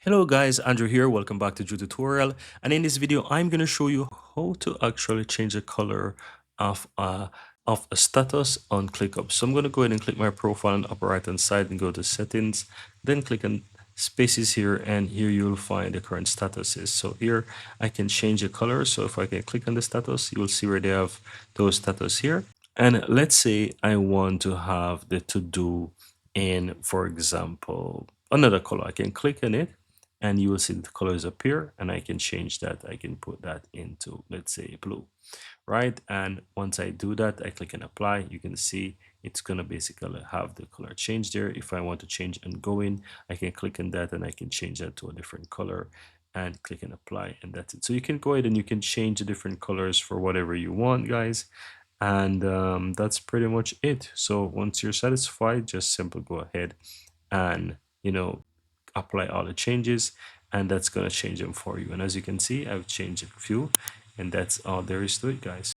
Hello guys, Andrew here. Welcome back to Drew Tutorial. And in this video, I'm going to show you how to actually change the color of a status on ClickUp. So I'm going to go ahead and click my profile on the upper right hand side and go to settings, then click on spaces here, and here you'll find the current statuses. So here I can change the color. So if I can click on the status, you will see where they have those status here. And let's say I want to have the to do in, for example, another color. I can click on it and you will see the colors appear, and I can change that. I can put that into, let's say, blue, right? And once I do that, I click and apply. You can see it's going to basically have the color change there. If I want to change ongoing, I can click on that and I can change that to a different color and click and apply, and that's it. So you can go ahead and you can change the different colors for whatever you want, guys. And that's pretty much it. So once you're satisfied, just simply go ahead and apply all the changes, and that's going to change them for you. And as you can see, I've changed a few, and that's all there is to it, guys.